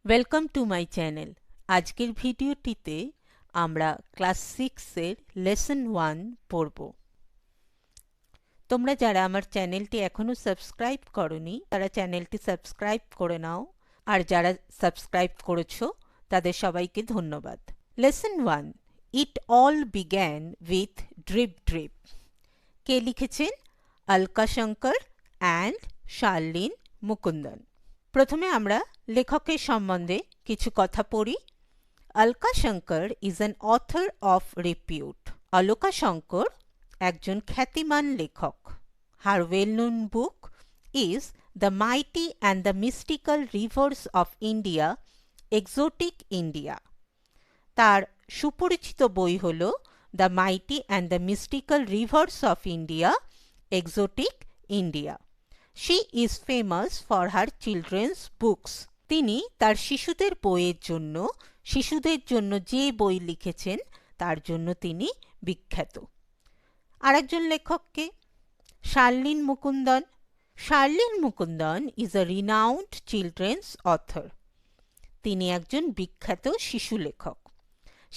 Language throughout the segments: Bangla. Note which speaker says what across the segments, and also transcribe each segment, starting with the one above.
Speaker 1: Welcome to my channel. আজকের ভিডিওটিতে আমরা ক্লাস 6-এর লেসন 1 পড়ব। তোমরা যারা আমার চ্যানেলটি এখনো সাবস্ক্রাইব করনি তারা চ্যানেলটি সাবস্ক্রাইব করে নাও, আর যারা সাবস্ক্রাইব করেছো তাদের সবাইকে ধন্যবাদ। Lesson 1, it all began with drip drip. কে লিখেছেন? অলকা শঙ্কর অ্যান্ড শার্লিন মুকুন্দন। প্রথমে আমরা লেখকের সম্বন্ধে কিছু কথা পড়ি। Alka Shankar is an author of repute. Alka Shankar একজন খ্যাতিমান লেখক। Her well known book is the mighty and the mystical rivers of India, exotic India. তার সুপরিচিত বই হল the mighty and the mystical rivers of India, exotic India. She is famous for her children's books. তিনি তার শিশুদের বইয়ের জন্য, শিশুদের জন্য যে বই লিখেছেন তার জন্য তিনি বিখ্যাত। আরেকজন লেখককে, Sharlene Mukundan. Sharlene Mukundan is a renowned children's author. তিনি একজন বিখ্যাত শিশু লেখক।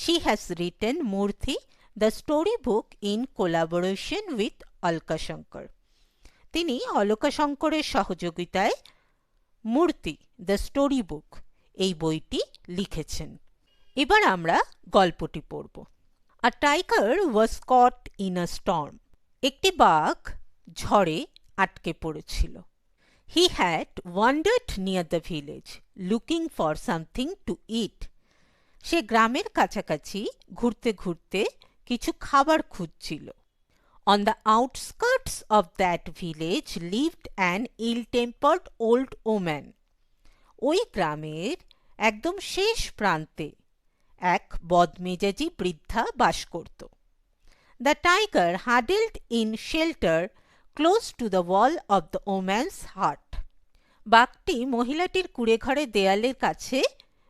Speaker 1: She has written Murti, the story book in collaboration with Alka Shankar. তিনি অলকা শঙ্করের সহযোগিতায় মূর্তি, দ্য স্টোরি বুক, এই বইটি লিখেছেন। এবার আমরা গল্পটি পড়ব। A tiger was caught in a storm. একটি বাঘ ঝড়ে আটকে পড়েছিল। He had wandered near the village looking for something to eat. সে গ্রামের কাছাকাছি ঘুরতে ঘুরতে কিছু খাবার খুঁজছিল। On the outskirts of that village lived an ill-tempered old woman. ওই গ্রামের একদম শেষ প্রান্তে এক বদমেজাজি বৃদ্ধা বাস করত। The tiger huddled in shelter close to the wall of the woman's hut. বাঘটি মহিলাটির কুঁড়েঘরের দেয়ালের কাছে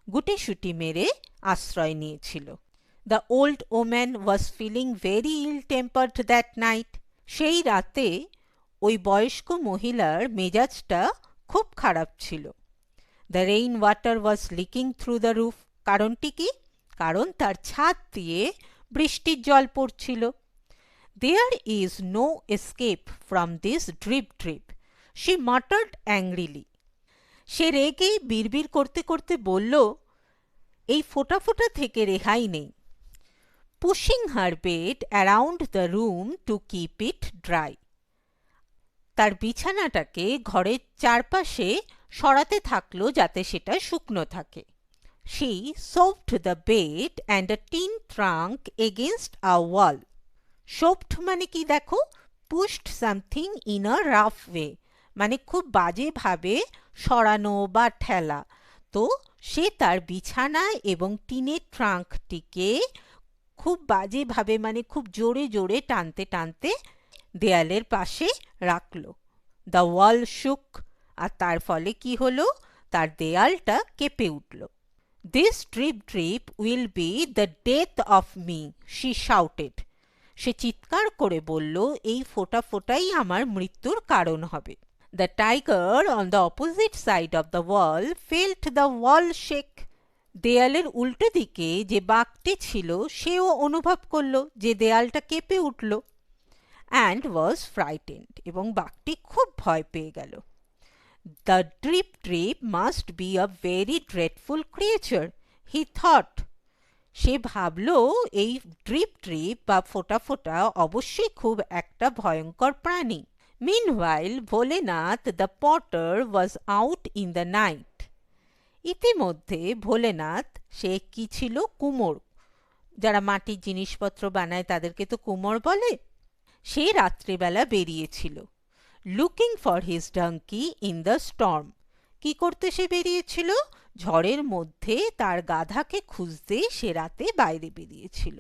Speaker 1: গুটিসুটি মেরে আশ্রয় নিয়েছিল। The old woman was feeling very ill-tempered that night. সেই রাতে ওই বয়স্ক মহিলার মেজাজটা খুব খারাপ ছিল। The rain water was leaking through the roof. কারণটি কি? কারণ তার ছাদ দিয়ে বৃষ্টির জল পড়ছিল। There is no escape from this drip drip, she muttered angrily. সে রেগে বিড়বিড় করতে করতে বলল, এই ফোঁটা ফোঁটা থেকে রেহাই নেই। Pushing her bed around the room to keep it dry. তার বিছানাটাকে ঘরের চারপাশে সরাতে থাকলো যাতে সেটা শুকনো থাকে। She shoved the bed and a tin trunk against a wall. Shoved মানে কি দেখো? Pushed something in a rough way, মানে খুব বাজেভাবে সরানো বা ঠেলা। তো সে তার বিছানা এবং টিনের ট্রাঙ্কটিকে খুব বাজেভাবে, মানে খুব জোরে জোরে টানতে টানতে দেয়ালের পাশে রাখল। দ্য ওয়াল শুক, আর তার ফলে কি হলো? তার দেয়ালটা কেঁপে উঠল। This drip drip will be the death of me, she shouted. সে চিৎকার করে বলল, এই ফোঁটা ফোঁটাই আমার মৃত্যুর কারণ হবে। The tiger on the opposite side of the wall felt the wall shake. দেয়ালের উল্টো দিকে যে বাঘটি ছিল সেও অনুভব করল যে দেয়ালটা কেঁপে উঠল। অ্যান্ড ওয়াজ ফ্রাইটেন্ড, এবং বাঘটি খুব ভয় পেয়ে গেল। The drip drip must be a very dreadful creature, he thought. সে ভাবল এই ড্রিপ ড্রিপ বা ফোঁটা ফোঁটা অবশ্যই খুব একটা ভয়ঙ্কর প্রাণী। Meanwhile Bholenath the Potter was out in the night. ইতিমধ্যে ভোলেনাথ, সে কি ছিল? কুমোর। যারা মাটির জিনিসপত্র বানায় তাদেরকে তো কুমোর বলে। সে রাত্রিবেলা বেরিয়েছিল। Looking for his donkey in the storm. কি করতে সে বেরিয়েছিল? ঝড়ের মধ্যে তার গাধাকে খুঁজতে সে রাতে বাইরে বেরিয়েছিল।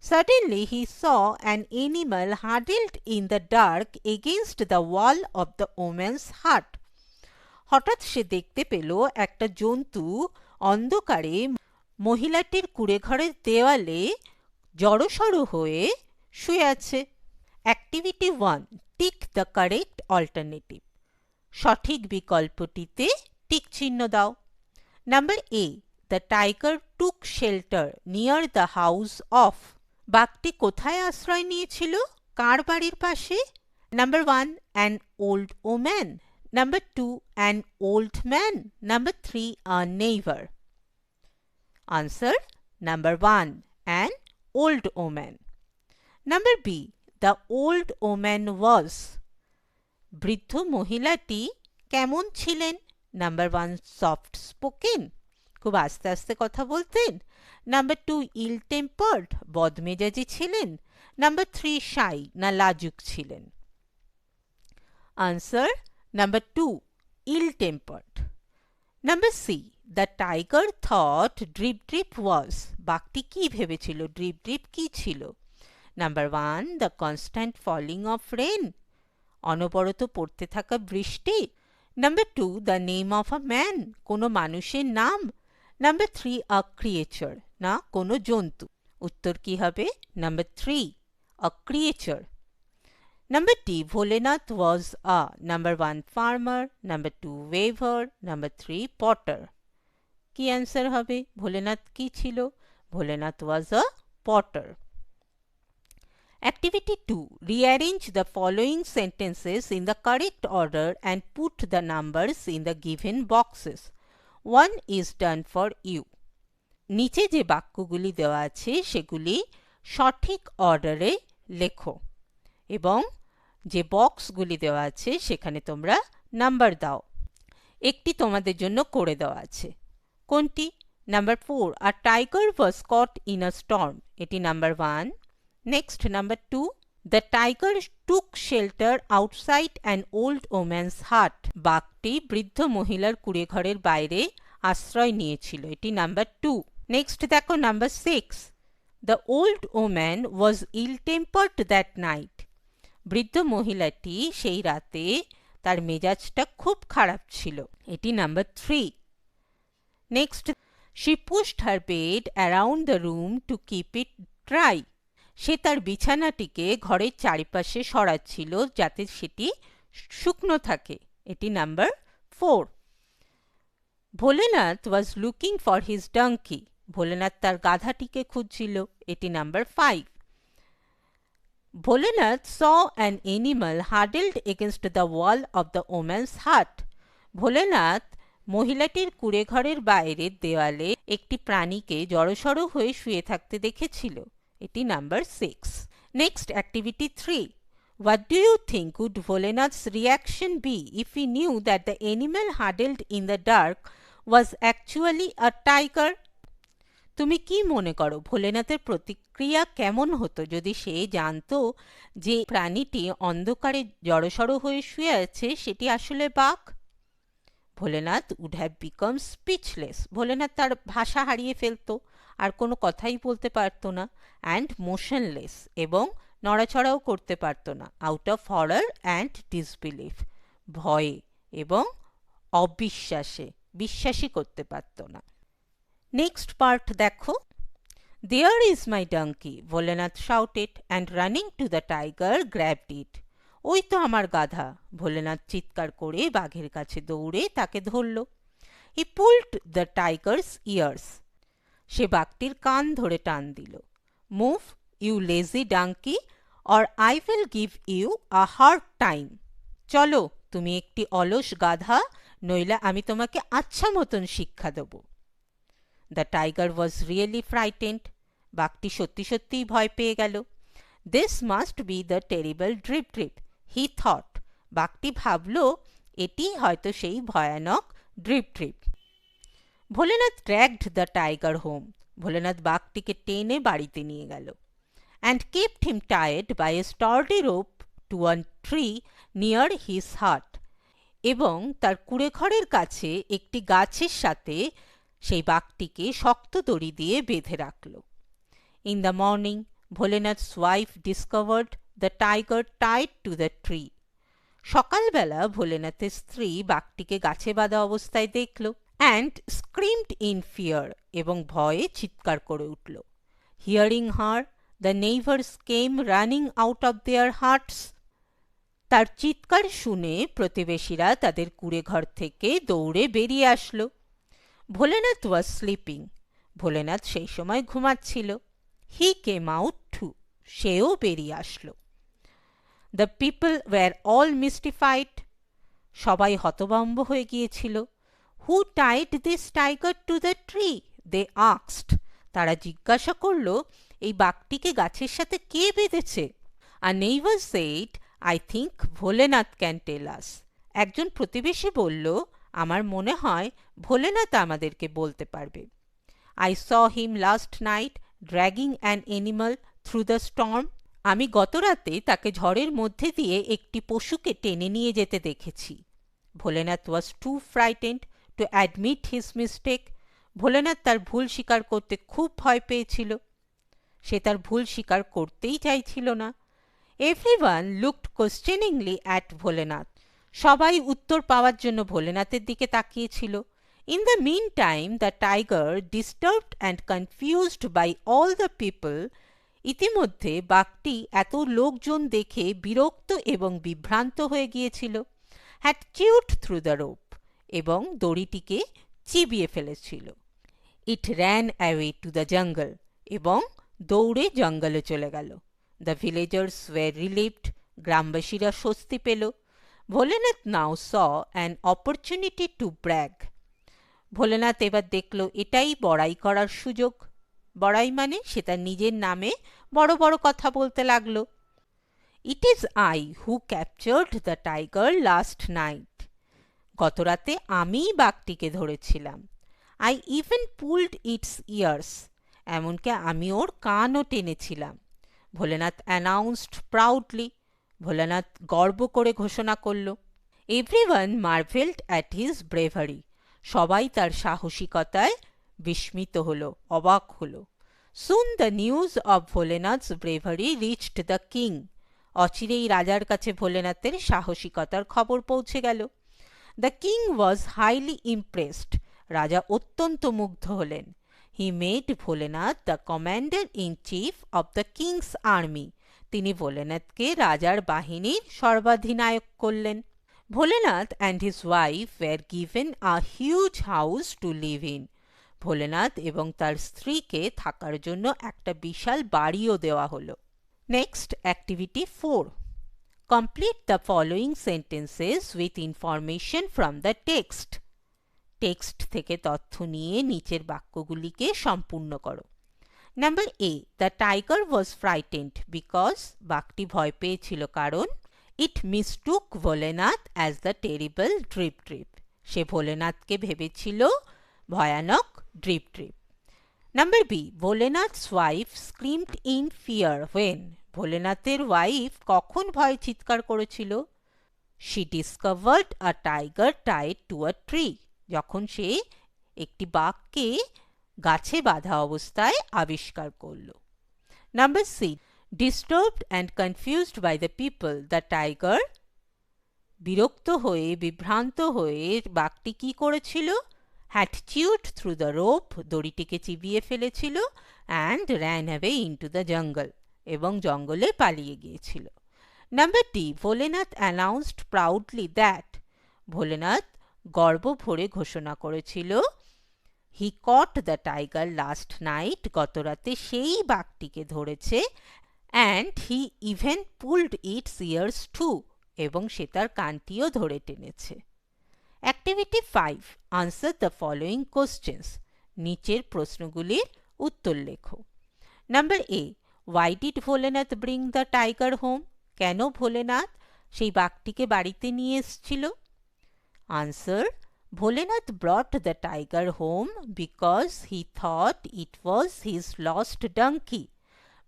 Speaker 1: Suddenly he saw an animal huddled in the dark against the wall of the woman's hut. হঠাৎ সে দেখতে পেল একটা জন্তু অন্ধকারে মহিলাটির কুঁড়েঘরের দেওয়ালে জড়সড় হয়ে শুয়ে আছে। Activity 1, tick the correct alternative. সঠিক বিকল্পটিতে টিক চিহ্ন দাও। Number A, the tiger took shelter near the house of. বাঘটি কোথায় আশ্রয় নিয়েছিল? কার বাড়ির পাশে? Number 1, an old woman. Number 2, an old man. Number 3, a neighbor. Answer number 1, an old woman. Number B, the old woman was. বৃদ্ধ মহিলাটি কেমন ছিলেন? Number 1, soft spoken. খুব আস্তে আস্তে কথা বলতেন। Number 2, ill tempered. বদমেজাজি ছিলেন। Number 3, shy না লাজুক ছিলেন। Answer number 2, ill tempered. Number C, the tiger thought Drip Drip was. বাঘটি কি ভেবেছিল? Drip Drip কি ছিল? Number 1, the constant falling of rain. অনবরত পড়তে থাকা বৃষ্টি। Number 2, the name of a man. কোনো মানুষের নাম। Number 3, a creature না কোনো জন্তু। উত্তর কি হবে? Number 3, a creature. Number D, Bholenath was a. Number 1, farmer. Number 2, weaver. Number 3, potter. কি অ্যান্সার হবে? ভোলেনাথ কি ছিল? Bholenath was a potter. Activity 2. Rearrange the following sentences in the correct order and put the numbers in the given boxes. 1 is done for you. নিচে যে বাক্যগুলি দেওয়া আছে সেগুলি সঠিক অর্ডারে লেখো এবং যে বক্সগুলি দেওয়া আছে সেখানে তোমরা নাম্বার দাও। একটি তোমাদের জন্য করে দেওয়া আছে। কোনটি? Number 4, a tiger was caught in a storm. এটি number 1. Next, number 2, the tiger took shelter outside an old woman's hut. বাঘটি বৃদ্ধ মহিলার কুঁড়েঘরের বাইরে আশ্রয় নিয়েছিল। এটি number 2. Next দেখো number 6, the old woman was ill-tempered that night. বৃদ্ধ মহিলাটি সেই রাতে তার মেজাজটা খুব খারাপ ছিল। এটি number 3. Next, she pushed her bed around the room to keep it dry. সে তার বিছানাটিকে ঘরের চারিপাশে সরাচ্ছিল যাতে সেটি শুকনো থাকে। এটি number 4. Bholenath was looking for his donkey. Bholenath তার গাধাটিকে খুঁজছিল। এটি number 5. Bholenath saw an animal huddled against the wall of the woman's hut. Bholenath মহিলাটির কুঁড়েঘরের বাইরের দেওয়ালে একটি প্রাণীকে জড়সড় হয়ে শুয়ে থাকতে দেখেছিল। এটি number 6. Next, activity 3. What do you think would Bholenath's reaction be if he knew that the animal huddled in the dark was actually a tiger? তুমি কি মনে করো ভোলেনাথের প্রতিক্রিয়া কেমন হতো যদি সে জানতো যে প্রাণীটি অন্ধকারে জড়সড় হয়ে শুয়ে আছে সেটি আসলে বাঘ? Bholenath would have become speechless. Bholenath তার ভাষা হারিয়ে ফেলতো, আর কোনো কথাই বলতে পারতো না। অ্যান্ড মোশনলেস, এবং নড়াচড়াও করতে পারতো না। আউট অফ হরার অ্যান্ড ডিসবিলিফ, ভয়ে এবং অবিশ্বাসে, বিশ্বাসই করতে পারতো না। নেক্সট পার্ট দেখো। There is my donkey, Bholenath shouted, and running to the tiger grabbed it. ওই তো আমার গাধা, ভোলেনাথ চিৎকার করে বাঘের কাছে দৌড়ে তাকে ধরল। He pulled the tiger's ears. সে বাঘটির কান ধরে টান দিল। Move, you lazy donkey, or I will give you a hard time. চলো, তুমি একটি অলস গাধা, নইলে আমি তোমাকে আচ্ছা মতন শিক্ষা দেব। The tiger was really frightened. বাঘটি সত্যি সত্যিই ভয় পেয়ে গেল। This must be the terrible Drip Drip, he thought. বাঘটি ভাবল এটি হয়তো সেই ভয়ানক drip drip. Bholenath dragged the tiger home. Bholenath বাঘটিকে টেনে বাড়িতে নিয়ে গেল। And kept him tied by a sturdy rope to a tree near his hut. এবং তার কুঁড়েঘরের কাছে একটি গাছের সাথে সেই বাঘটিকে শক্ত দড়ি দিয়ে বেঁধে রাখল। In the morning, Bholenath's wife discovered the tiger tied to the tree. সকালবেলা ভোলেনাথের স্ত্রী বাঘটিকে গাছে বাঁধা অবস্থায় দেখল। And screamed in fear, এবং ভয়ে চিৎকার করে উঠল। Hearing her, the neighbors came running out of their huts. তার চিৎকার শুনে প্রতিবেশীরা তাদের কুঁড়েঘর থেকে দৌড়ে বেরিয়ে আসলো। Bholenath was sleeping. ভোলেনাথ সেই সময় ঘুমাচ্ছিল। হি কেম আউট টু, সেও বেরিয়ে আসলো। The people were all mystified, সবাই হতভম্ব হয়ে গিয়েছিল। Who tied this tiger to the tree, they asked, তারা জিজ্ঞাসা করল এই বাঘটিকে গাছের সাথে কে বেঁধেছে? A neighbour said, I think Bholenath can tell us, একজন প্রতিবেশী বলল আমার মনে হয় ভোলেনাথ আমাদেরকে বলতে পারবে। I saw him last night dragging an animal through the storm, আমি গতরাতে তাকে ঝড়ের মধ্যে দিয়ে একটি পশুকে টেনে নিয়ে যেতে দেখেছি। Bholenath was too frightened to admit his mistake, Bholenath তার ভুল স্বীকার করতে খুব ভয় পেয়েছিল। সে তার ভুল স্বীকার করতেই চাইছিল না। Everyone looked questioningly at Bholenath, সবাই উত্তর পাওয়ার জন্য ভোলেনাথের দিকে তাকিয়েছিল। In the meantime the tiger, disturbed and confused by all the people, ইতিমধ্যে বাঘটি এত লোকজন দেখে বিরক্ত এবং বিভ্রান্ত হয়ে গিয়েছিল, had chewed through the rope, এবং দড়িটিকে চিবিয়ে ফেলেছিল। It ran away to the jungle, এবং দৌড়ে জঙ্গলে চলে গেল। দ্য ভিলেজার্স ওয়্যার রিলিভড, গ্রামবাসীরা স্বস্তি পেল। Bholenath now saw an opportunity to brag, Bholenath এবার দেখল এটাই বড়াই করার সুযোগ। বড়াই মানে সে তার নিজের নামে বড় বড় কথা বলতে লাগলো। It is I who captured the tiger last night, গতরাতে আমিই বাঘটিকে ধরেছিলাম। I even pulled its ears, এমনকি আমি ওর কানও টেনেছিলাম। ভোলেনাথ অ্যানাউন্সড প্রাউডলি, ভোলেনাথ গর্ব করে ঘোষণা করল। Everyone marvelled at his bravery, সবাই তার সাহসিকতায় বিস্মিত হলো, অবাক হলো। Soon the news of Bholenath's bravery reached the king, অচিরেই রাজার কাছে ভোলেনাথের সাহসিকতার খবর পৌঁছে গেল। The king was highly impressed, রাজা অত্যন্ত মুগ্ধ হলেন। He made Bholenath the commander in chief of the king's army, তিনি ভোলেনাথকে রাজার বাহিনীর সর্বাধিনায়ক করলেন। Bholenath and his wife were given a huge house to live in, Bholenath এবং তার স্ত্রীকে থাকার জন্য একটা বিশাল বাড়িও দেওয়া হলো। Next, activity 4, complete the following sentences with information from the text, text থেকে তথ্য নিয়ে নিচের বাক্যগুলিকে সম্পূর্ণ করো। Number A, the tiger was frightened because, বাঘটি ভয় পেয়েছিল কারণ it mistook Bholenath as the terrible drip drip, সে ভোলেনাথকে ভেবেছিল ভয়ানক drip drip. Number B, Bholenath's wife screamed in fear when, ভোলেনাথের ওয়াইফ কখন ভয়ে চিৎকার করেছিল? She discovered a tiger tied to a tree, যখন সে একটি বাঘকে গাছে বাঁধা অবস্থায় আবিষ্কার করল। Number C, disturbed and confused by the people, the tiger, বিরক্ত হয়ে বিভ্রান্ত হয়ে বাঘটি কি করেছিল? Had chewed through the rope, দড়িটিকে চিবিয়ে ফেলেছিল। And ran away into the jungle, এবং জঙ্গলে পালিয়ে গিয়েছিল। Number D, Bholenath announced proudly that, Bholenath গর্ব ভরে ঘোষণা করেছিল he caught the tiger last night, গতরাতে সেই বাঘটিকে ধরেছে। And he even pulled its ears too, এবং সে তার কানটিও ধরে টেনেছে। Activity 5, answer the following questions, নিচের প্রশ্নগুলির উত্তর লেখো। Number A, why did Bholenath bring the tiger home, কেন ভোলেনাথ সেই বাঘটিকে বাড়িতে নিয়ে এসেছিল? Answer, Bholenath brought the tiger home because he thought it was his lost donkey,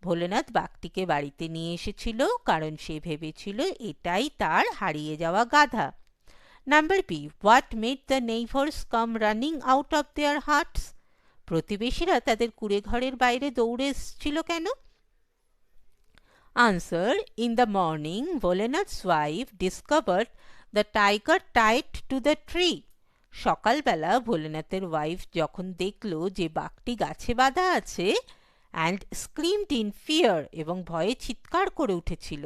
Speaker 1: Bholenath বাঘটিকে বাড়িতে নিয়ে এসেছিল কারণ সে ভেবেছিল এটাই তার হারিয়ে যাওয়া গাধা। Number B, what made the neighbours come running out of their huts, প্রতিবেশীরা তাদের কুঁড়ে ঘরের বাইরে দৌড়ে এসেছিল কেন? Answer, in the morning Bholenath's wife discovered the tiger tied to the tree, সকালবেলা ভোলেনাথের ওয়াইফ যখন দেখল যে বাঘটি গাছে বাঁধা আছে, অ্যান্ড স্ক্রিমড ইন ফিয়ার, এবং ভয়ে চিৎকার করে উঠেছিল।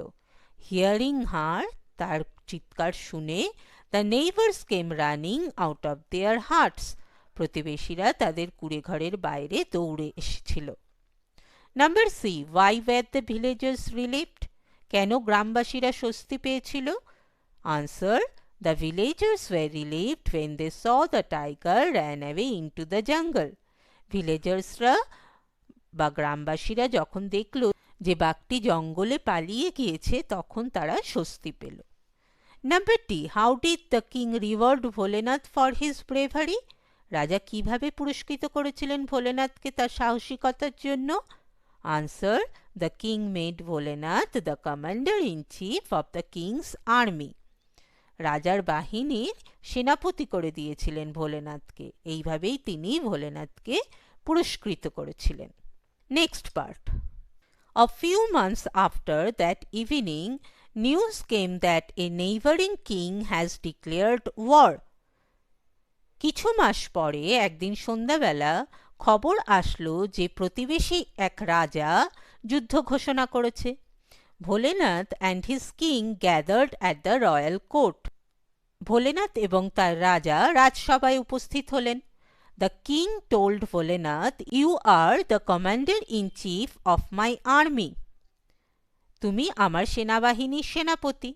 Speaker 1: হিয়ারিং হার, তার চিৎকার শুনে, the neighbours came running out of their huts, প্রতিবেশীরা তাদের কুঁড়েঘরের বাইরে দৌড়ে এসেছিল। Number C, why were the villagers relieved? কেন গ্রামবাসীরা স্বস্তি পেয়েছিল? Answer, the villagers were relieved when they saw the tiger ran away into the jungle. ভিলেজার্সরা বা গ্রামবাসীরা যখন দেখল যে বাঘটি জঙ্গলে পালিয়ে গিয়েছে তখন তারা স্বস্তি পেল। Number D, how did the king reward Bholenath for his bravery? রাজা কিভাবে পুরস্কৃত করেছিলেন ভোলেনাথকে তার সাহসিকতার জন্য? Answer, the king made Bholenath the commander in chief of the king's army. রাজার বাহিনীর সেনাপতি করে দিয়েছিলেন ভোলেনাথকে। এইভাবেই তিনি ভোলেনাথকে পুরস্কৃত করেছিলেন। Next part. A few months after that evening, news came that a neighboring king has declared war. কিছু মাস পরে একদিন সন্ধ্যাবেলা খবর আসলো যে প্রতিবেশী এক রাজা যুদ্ধ ঘোষণা করেছে। Bholenath and his king gathered at the royal court. Bholenath এবং তার রাজা রাজসভায় উপস্থিত হলেন। The king told Bholenath, "You are the commander-in-chief of my army." তুমি আমার সেনাবাহিনীর সেনাপতি।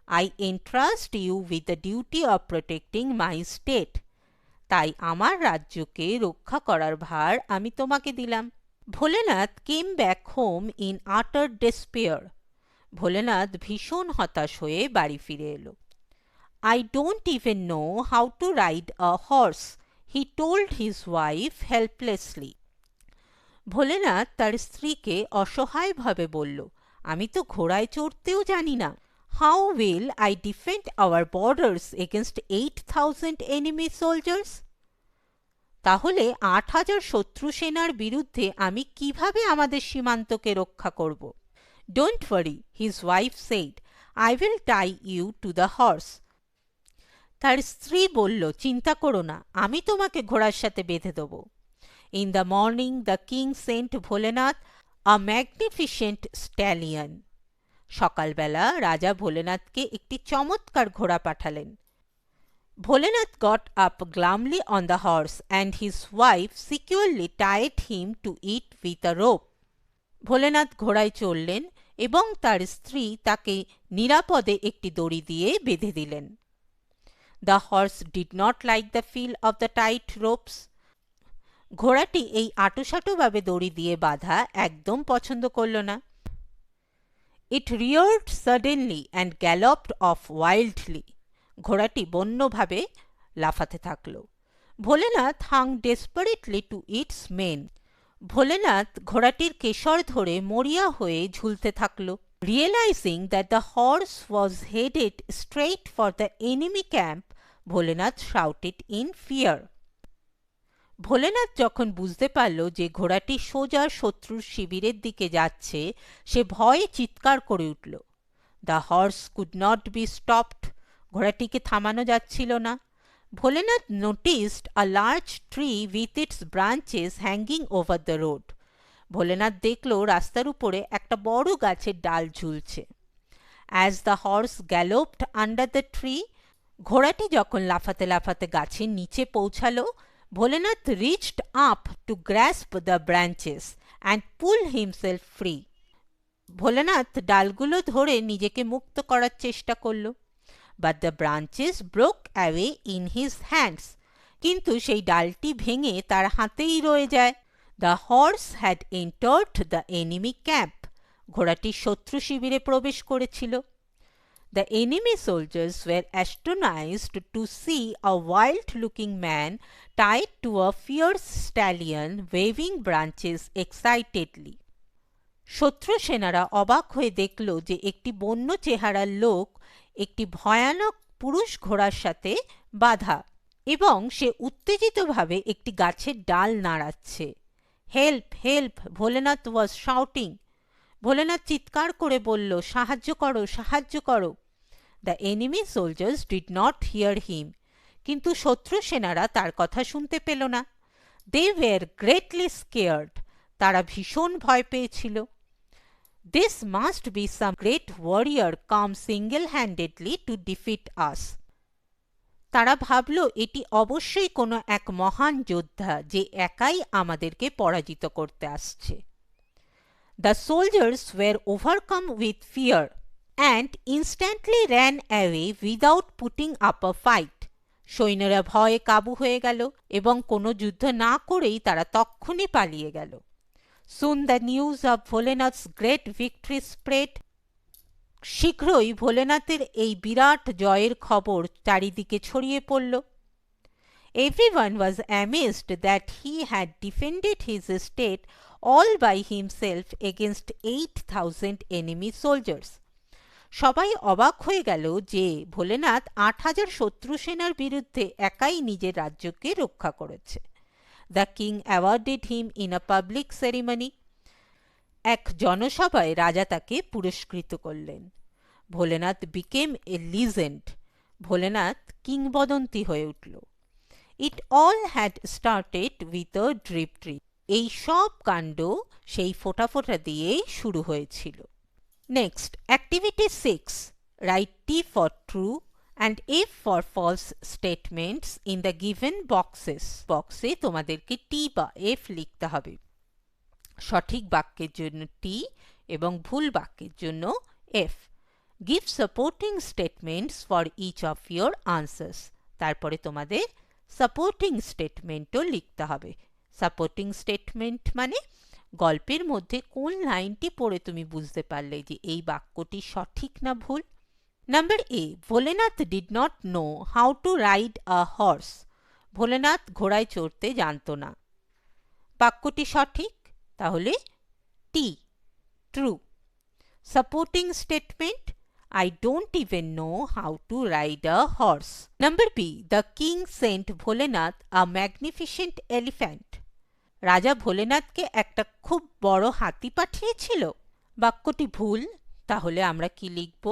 Speaker 1: I entrust you with the duty of protecting my state. তাই আমার রাজ্যকে রক্ষা করার ভার আমি তোমাকে দিলাম। Bholenath came back home in utter despair. Bholenath ভীষণ হতাশ হয়ে বাড়ি ফিরে এলো। I don't even know how to ride a horse, he told his wife helplessly. Bholenath তার স্ত্রীকে অসহায়ভাবে বলল, আমি তো ঘোড়ায় চড়তেও জানি না। How will I defend our borders against 8,000 enemy soldiers? তাহলে 8,000 শত্রু সেনার বিরুদ্ধে আমি কিভাবে আমাদের সীমান্তকে রক্ষা করব? Don't worry, his wife said, I will tie you to the horse. তার স্ত্রী বলল, চিন্তা করো না, আমি তোমাকে ঘোড়ার সাথে বেঁধে দেব। In the morning, the king sent Bholenath a magnificent stallion. সকালবেলা রাজা ভোলেনাথকে একটি চমৎকার ঘোড়া পাঠালেন। Bholenath got up glumly on the horse and his wife securely tied him to it with a rope. Bholenath ঘোড়ায় চড়লেন এবং তার স্ত্রী তাকে নিরাপদে একটি দড়ি দিয়ে বেঁধে দিলেন। The horse did not like the feel of the tight ropes. ঘোড়াটি এই আঁটুসাঁটুভাবে দড়ি দিয়ে বাঁধা একদম পছন্দ করল না। It reared suddenly and galloped off wildly. ঘোড়াটি বন্যভাবে লাফাতে থাকল। Bholenath hung desperately to its mane. Bholenath ঘোড়াটির কেশর ধরে মরিয়া হয়ে ঝুলতে থাকল। Realizing that the horse was headed straight for the enemy camp, Bholenath shouted in fear. Bholenath যখন বুঝতে পারল যে ঘোড়াটি সোজা শত্রুর শিবিরের দিকে যাচ্ছে, সে ভয়ে চিৎকার করে উঠল। The horse could not be stopped. ঘোড়াটিকে থামানো যাচ্ছিল না। Bholenath noticed a large tree with its branches hanging over the road. Bholenath দেখল রাস্তার উপরে একটা বড় গাছের ডাল ঝুলছে। As the horse galloped under the tree, ঘোড়াটি যখন লাফাতে লাফাতে গাছের নিচে পৌঁছালো, Bholenath reached up to grasp the branches and pull himself free. Bholenath ডালগুলো ধরে নিজেকে মুক্ত করার চেষ্টা করল। But the branches broke away in his hands. কিন্তু সেই ডালটি ভেঙে তার হাতেই রয়ে যায়। The horse had entered the enemy camp. ঘোড়াটি শত্রু শিবিরে প্রবেশ করেছিল। The enemy soldiers were astonished to see a wild-looking man tied to a fierce stallion waving branches excitedly. শত্রু সেনারা অবাক হয়ে দেখল যে একটি বন্য চেহারার লোক একটি ভয়ানক পুরুষ ঘোড়ার সাথে বাঁধা এবং সে উত্তেজিতভাবে একটি গাছের ডাল নাড়াচ্ছে। Help help, Bholenath was shouting. Bholenath চিৎকার করে বলল, সাহায্য করো, সাহায্য করো। The enemy soldiers did not hear him. কিন্তু শত্রু সেনারা তার কথা শুনতে পেল না। They were greatly scared. তারা ভীষণ ভয় পেয়েছিল। This must be some great warrior come single-handedly to defeat us. তারা ভাবল এটি অবশ্যই কোনো এক মহান যোদ্ধা যে একাই আমাদেরকে পরাজিত করতে আসছে। The soldiers were overcome with fear and instantly ran away without putting up a fight. সৈন্যরা ভয়ে কাবু হয়ে গেল এবং কোনো যুদ্ধ না করেই তারা তক্ষুনি পালিয়ে গেল। Soon the news of Bholenath's great victory spread. শীঘ্রই ভোলেনাথের এই বিরাট জয়ের খবর চারিদিকে ছড়িয়ে পড়ল। Everyone was amazed that he had defended his state all by himself against 8,000 enemy soldiers. সবাই অবাক হয়ে গেল যে ভোলেনাথ 8,000 শত্রু সেনার বিরুদ্ধে একাই নিজের রাজ্যকে রক্ষা করেছে। The king awarded him in a public ceremony. এক জনসভায় রাজা তাকে পুরস্কৃত করলেন। Bholenath became a legend. Bholenath কিংবদন্তি হয়ে উঠল। It all had started with a drip tree. এই সব কাণ্ড সেই ফোঁটা ফোঁটা দিয়েই শুরু হয়েছিল। Next, activity 6. Write T for true and F for false statements in the given boxes. বক্সে তোমাদেরকে T বা F লিখতে হবে। সঠিক বাক্যের জন্য T এবং ভুল বাক্যের জন্য F. Give supporting statements for each of your answers. তারপরে তোমাদের সাপোর্টিং স্টেটমেন্টও লিখতে হবে। সাপোর্টিং স্টেটমেন্ট মানে গল্পের মধ্যে কোন লাইনটি পড়ে তুমি বুঝতে পারলে যে এই বাক্যটি সঠিক না ভুল। Number A, Bholenath did not know how to ride a horse. Bholenath ঘোড়ায় চড়তে জানত না। বাক্যটি সঠিক, তাহলে T, true. Supporting statement, I don't even know how to ride a horse. Number B, the king sent Bholenath a magnificent elephant. রাজা ভোলেনাথকে একটা খুব বড় হাতি পাঠিয়েছিল। বাক্যটি ভুল, তাহলে আমরা কি লিখব?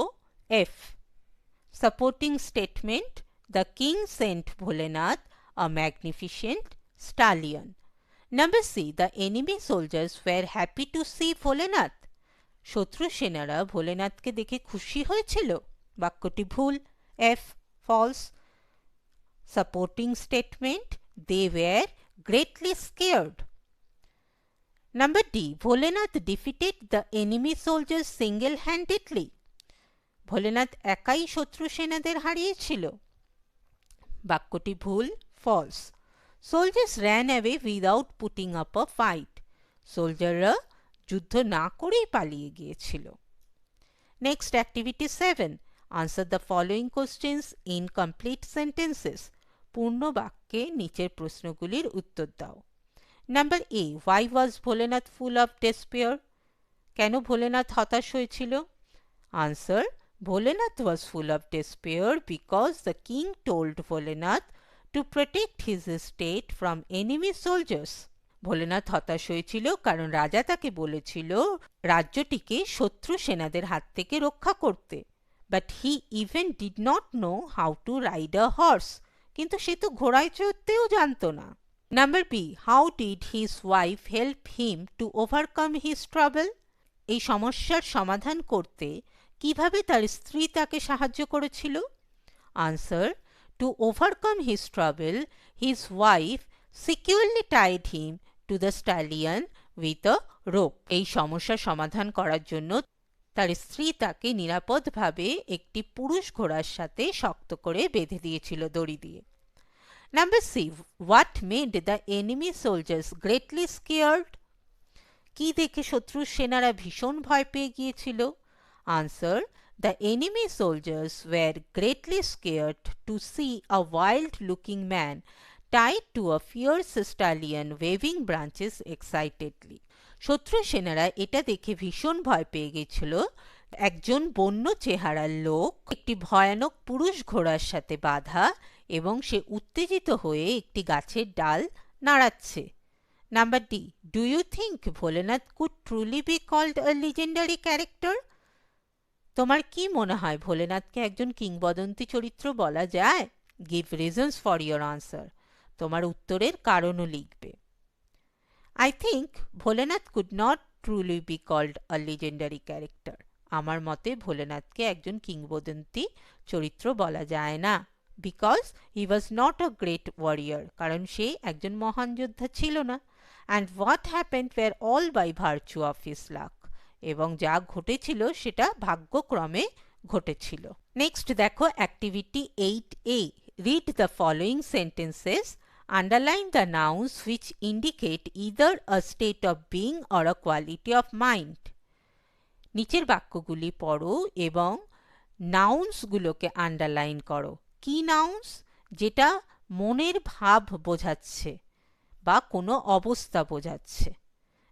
Speaker 1: F. Supporting statement, the king sent Bholenath a magnificent stallion. Number C, the enemy soldiers were happy to see Bholenath. শত্রু সেনারা ভোলেনাথকে দেখে খুশি হয়েছিল। বাক্যটি ভুল, F. False. Supporting statement, they were greatly scared. Number D, Bholenath defeated the enemy soldiers single-handedly. Bholenath একাই শত্রু সেনাদের হারিয়েছিল। বাক্যটি ভুল, False. Soldiers ran away without putting up a fight. সোলজাররা যুদ্ধ না করেই পালিয়ে গিয়েছিল। Next, activity 7. Answer the following questions in complete sentences. পূর্ণ বাক্যে নিচের প্রশ্নগুলির উত্তর দাও। Number A, why was Bholenath full of despair? কেন ভোলেনাথ হতাশ হয়েছিল? Answer, Bholenath was full of despair because the king told Bholenath to protect his state from enemy soldiers. Bholenath হতাশ হয়েছিল কারণ রাজা তাকে বলেছিল রাজ্যটিকে শত্রু সেনাদের হাত থেকে রক্ষা করতে। But he even did not know how to ride a horse. কিন্তু সে তো ঘোড়ায় চড়তেও জানতো না। Number B, how did his wife help him to overcome his trouble? এই সমস্যার সমাধান করতে কিভাবে তার স্ত্রী তাকে সাহায্য করেছিল? Answer, to overcome his trouble, his wife securely tied him to the stallion with a rope. এই সমস্যার সমাধান করার জন্য তার স্ত্রী তাকে নিরাপদভাবে একটি পুরুষ ঘোড়ার সাথে শক্ত করে বেঁধে দিয়েছিল দড়ি দিয়ে। Number C, what made the enemy soldiers greatly scared? কি দেখে শত্রু সেনারা ভীষণ ভয় পেয়ে গিয়েছিল? Answer, the enemy soldiers were greatly scared to see a wild-looking man tied to a fierce stallion waving branches excitedly. শত্রু সেনারা এটা দেখে ভীষণ ভয় পেয়ে গেছিল একজন বন্য চেহারার লোক একটি ভয়ানক পুরুষ ঘোড়ার সাথে বাঁধা এবং সে উত্তেজিত হয়ে একটি গাছের ডাল নাড়াচ্ছে। Number D, do you think Bholenath could truly be called a legendary character? তোমার কি মনে হয় ভোলেনাথকে একজন কিংবদন্তি চরিত্র বলা যায়? Give reasons for your answer. তোমার উত্তরের কারণও লিখবে। I think Bholenath could not truly be called a legendary character. আমার মতে ভোলেনাথকে একজন কিংবদন্তি চরিত্র বলা যায় না। because he was not a great warrior, কারণ সে একজন মহান যোদ্ধা ছিল না। and what happened were all by virtue of his luck, এবং যা ঘটেছিল সেটা ভাগ্যক্রমে ঘটেছিল। নেক্সট দেখো activity 8A, read the following sentences, underline the nouns which indicate either a state of being or a quality of mind। নিচের বাক্যগুলি পড়ো এবং নাউন্সগুলোকে আন্ডারলাইন করো। কি নাউন্স? যেটা মনের ভাব বোঝাচ্ছে বা কোনো অবস্থা বোঝাচ্ছে।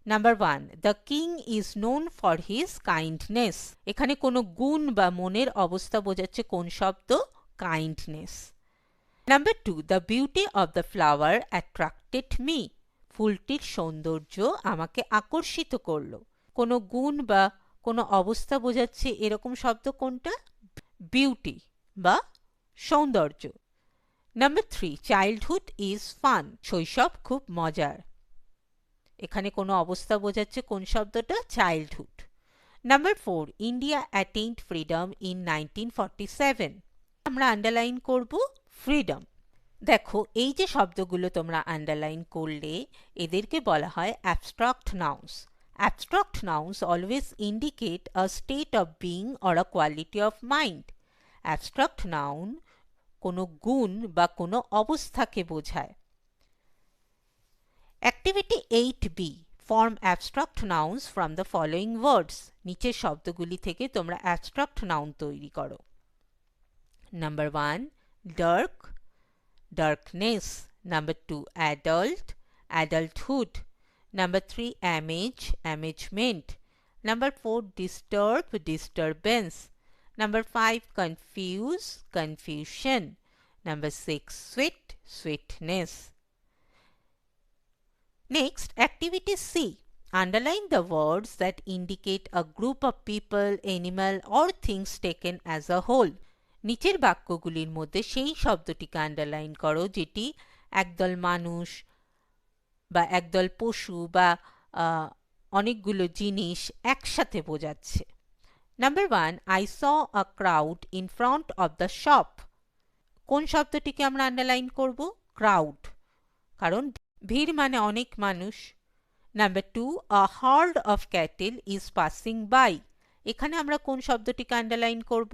Speaker 1: Number 1, the king is known for his kindness. এখানে কোনো গুণ বা মনের অবস্থা বোঝাচ্ছে কোন শব্দ? Kindness. Number 2, the beauty of the flower attracted me. ফুলটির সৌন্দর্য আমাকে আকর্ষিত করলো। কোনো গুণ বা কোনো অবস্থা বোঝাচ্ছে এরকম শব্দ কোনটা? বিউটি বা সৌন্দর্য। Number 3, childhood is fun. শৈশব খুব মজার। এখানে কোনো অবস্থা বোঝাচ্ছে কোন শব্দটা? Childhood. Number 4, India attained freedom in 1947। আমরা আন্ডারলাইন করব ফ্রিডম। দেখো এই যে শব্দগুলো তোমরা আন্ডারলাইন করলে এদেরকে বলা হয় abstract nouns. Abstract nouns always indicate a state of being or a quality of mind. Abstract noun কোনো গুণ বা কোনো অবস্থাকে বোঝায়। Activity 8B, form abstract nouns from the following words. নিচের শব্দগুলি থেকে তোমরা abstract noun তৈরি করো। Number 1, dark, darkness. Number 2, adult, adulthood. Number 3, amage, amagement. Number 4, disturb, disturbance. Number 5, confuse, confusion. Number 6, sweat, sweetness. Next, activity C. Underline the words that indicate a group of people, animal or things taken as a whole. নিচের বাক্যগুলির মধ্যে সেই শব্দটিকে আন্ডারলাইন করো যেটি একদল মানুষ বা একদল পশু বা অনেকগুলো জিনিস একসাথে বোঝাচ্ছে। Number 1, I saw a crowd in front of the shop. কোন শব্দটিকে আমরা আন্ডারলাইন করব? ক্রাউড, কারণ ভিড় মানে অনেক মানুষ। Number 2, a herd of cattle is passing by. এখানে আমরা কোন শব্দটিকে আন্ডারলাইন করব?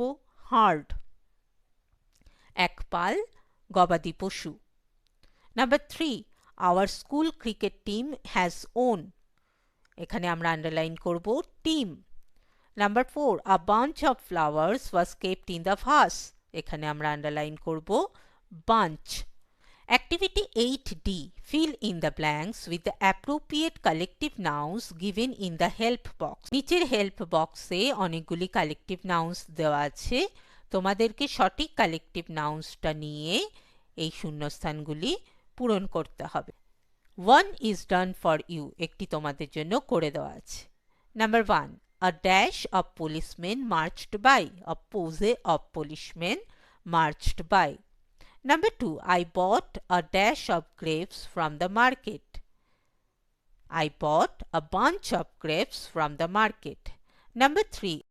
Speaker 1: হার্ড, এক পাল গবাদি পশু। Number 3, our school cricket team has won. এখানে আমরা আন্ডারলাইন করব team. Number 4, a bunch of flowers was kept in the vase. এখানে আমরা আন্ডারলাইন করব bunch. Activity 8D, fill in the blanks with the appropriate collective nouns given in the help box. নিচের হেল্প বক্সে অনেকগুলি কালেকটিভ নাউন্স দেওয়া আছে। তোমাদেরকে সঠিক কালেকটিভ নাউন্সটা নিয়ে এই শূন্যস্থানগুলি পূরণ করতে হবে। 1 is done for you, একটি তোমাদের জন্য করে দেওয়া আছে। Number 1, a dash of policemen marched by. a pose of policemen marched by. Number 2, I bought a dash of grapes from the market. I bought a bunch of grapes from the market. Number 3,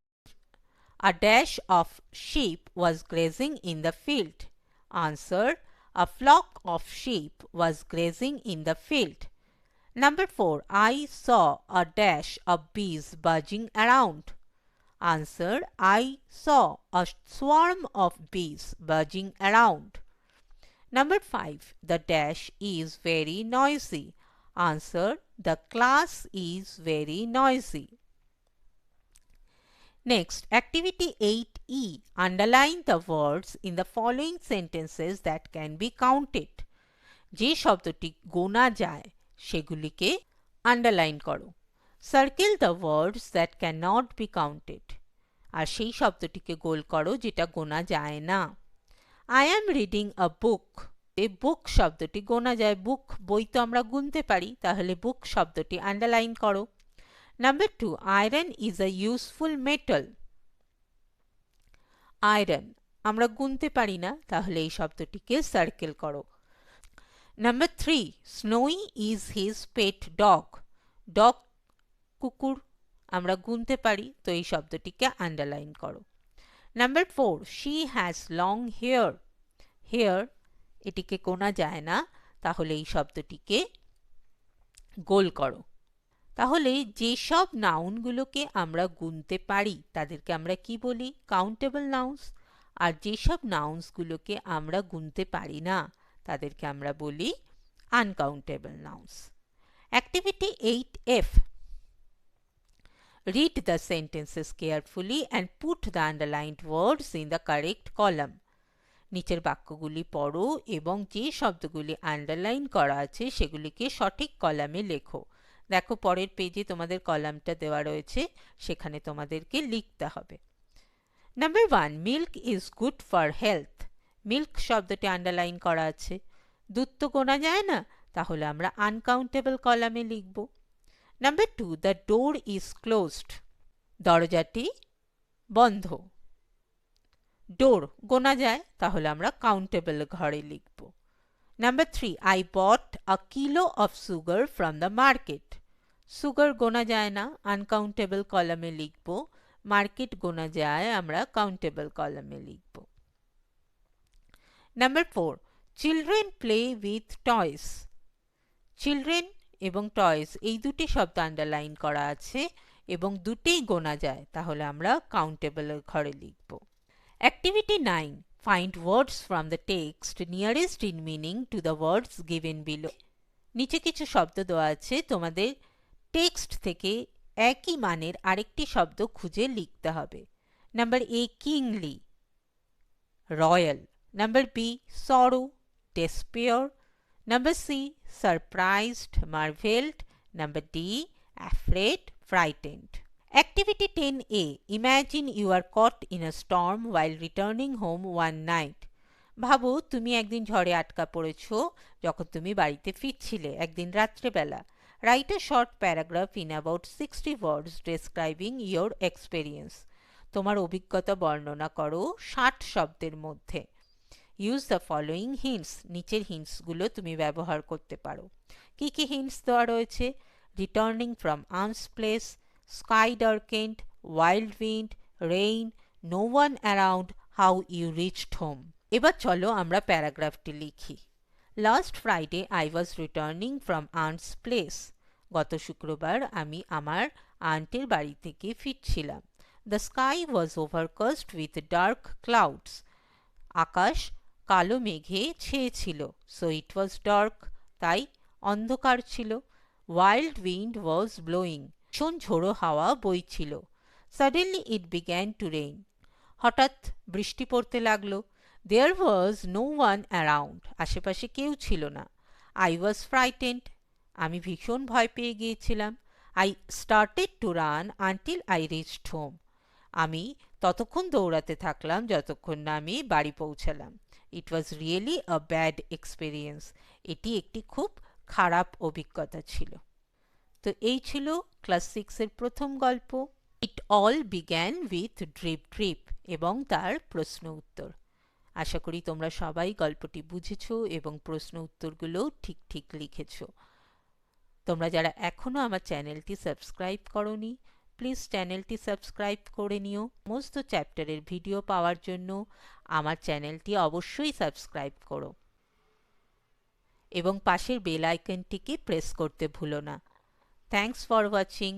Speaker 1: a dash of sheep was grazing in the field. Answer, a flock of sheep was grazing in the field. Number 4, I saw a dash of bees buzzing around. Answer, I saw a swarm of bees buzzing around. Number 5, the dash is very noisy. Answer, the class is very noisy. Next, activity 8E, underline the words in the following sentences that can be counted. যে শব্দটি গোনা যায় সেগুলিকে আন্ডারলাইন করো। Circle the words that can not be counted, আর সেই শব্দটিকে গোল করো যেটা গোনা যায় না। আই অ্যাম রিডিং আ বুক, এই বুক শব্দটি গোনা যায়, বুক বই তো আমরা গুনতে পারি, তাহলে বুক শব্দটি আন্ডারলাইন করো। Number 2, iron is a useful metal. Iron আমরা গুনতে পারি না, তাহলে এই শব্দটিকে সার্কেল করো। Number 3, Snowy is his pet dog. Dog কুকুর আমরা গুনতে পারি, তো এই শব্দটিকে আন্ডারলাইন করো। Number 4, she has long hair. Hair এটিকে গোনা যায় না, তাহলে এই শব্দটিকে গোল করো। তাহলে যেসব নাউনগুলোকে আমরা গুনতে পারি তাদেরকে আমরা কি বলি? Countable nouns. আর যেসব নাউন্সগুলোকে আমরা গুনতে পারি না তাদেরকে আমরা বলি uncountable nouns. Activity 8F. Read the sentences carefully and put the underlined words in the correct column. নিচের বাক্যগুলি পড়ো এবং যে শব্দগুলি আন্ডারলাইন করা আছে সেগুলিকে সঠিক কলামে লেখো। দেখো পরের পেজে তোমাদের কলামটা দেওয়া রয়েছে, সেখানে তোমাদেরকে লিখতে হবে। Number 1, milk is good for health. Milk শব্দটি আন্ডারলাইন করা আছে। দুধ তো গোনা যায় না, তাহলে আমরা আনকাউন্টেবল কলামে লিখব। Number 2, the door is closed. দরজাটি বন্ধ। ডোর গোনা যায়, তাহলে আমরা কাউন্টেবল ঘরে লিখব। Number 3, I bought a kilo of sugar from the market. Sugar গোনা যায় না, আনকাউন্টেবল কলামে লিখব। মার্কেট গোনা যায়, আমরা কাউন্টেবল কলামে লিখব। Number 4, children play with toys. Children এবং টয়স এই দুটি শব্দ আন্ডারলাইন করা আছে এবং দুটেই গোনা যায়, তাহলে আমরা কাউন্টেবল ঘরে লিখব। Activity 9. Find words from the text nearest in meaning to the words given below. নিচে কিছু শব্দ দেওয়া আছে, তোমাদের টেক্সট থেকে একই মানের আরেকটি শব্দ খুঁজে লিখতে হবে। Number A, কিংলি, royal. Number B, সরো, despair. Number C, surprised, marvelled. Number D, afraid, frightened. Activity 10A. Imagine you are caught in a storm while returning home one night. ভাবো তুমি একদিন ঝড়ে আটকা পড়েছো যখন তুমি বাড়িতে ফিরছিলে একদিন রাত্রেবেলা। Write a short paragraph in about 60 words describing your experience. তোমার অভিজ্ঞতা বর্ণনা করো 60 শব্দের মধ্যে। Use the following hints. নিচের হিন্টসগুলো তুমি ব্যবহার করতে পারো। কি কি হিন্টস দেওয়া রয়েছে? Returning from aunt's place, sky darkened, wild wind, rain, no one around, how you reached home. এবার চলো আমরা প্যারাগ্রাফটি লিখি। Last Friday I was returning from aunt's place. গত শুক্রবার আমি আমার আন্টের বাড়ি থেকে ফিরছিলাম। The sky was overcast with dark clouds. আকাশ কালো মেঘে ছেয়েছিল। সো ইট ওয়াজ ডার্ক, তাই অন্ধকার ছিল। ওয়াইল্ড উইন্ড ওয়াজ ব্লোয়িং, ভীষণ ঝোড়ো হাওয়া বইছিল। Suddenly it began to rain, হঠাৎ বৃষ্টি পড়তে লাগলো। There was no one around, আশেপাশে কেউ ছিল না। আই ওয়াজ ফ্রাইটেন্ড, আমি ভীষণ ভয় পেয়ে গিয়েছিলাম। I started to run until I reached home, আমি ততক্ষণ দৌড়াতে থাকলাম যতক্ষণ না আমি বাড়ি পৌঁছালাম। It was really a bad experience, এটি একটি খুব খারাপ অভিজ্ঞতা ছিল। তো এই ছিল ক্লাস 6-এর প্রথম গল্প ইট all began with drip drip এবং তার প্রশ্ন উত্তর। আশা করি তোমরা সবাই গল্পটি বুঝেছো এবং প্রশ্ন উত্তরগুলো ঠিক ঠিক লিখেছো। তোমরা যারা এখনও আমার চ্যানেলটি সাবস্ক্রাইব করোনি, প্লিজ চ্যানেলটি সাবস্ক্রাইব করে নিও। সমস্ত চ্যাপ্টারের ভিডিও পাওয়ার জন্য আমার চ্যানেলটি অবশ্যই সাবস্ক্রাইব করো এবং পাশের বেল আইকনটিকে প্রেস করতে ভুলো না। Thanks for watching.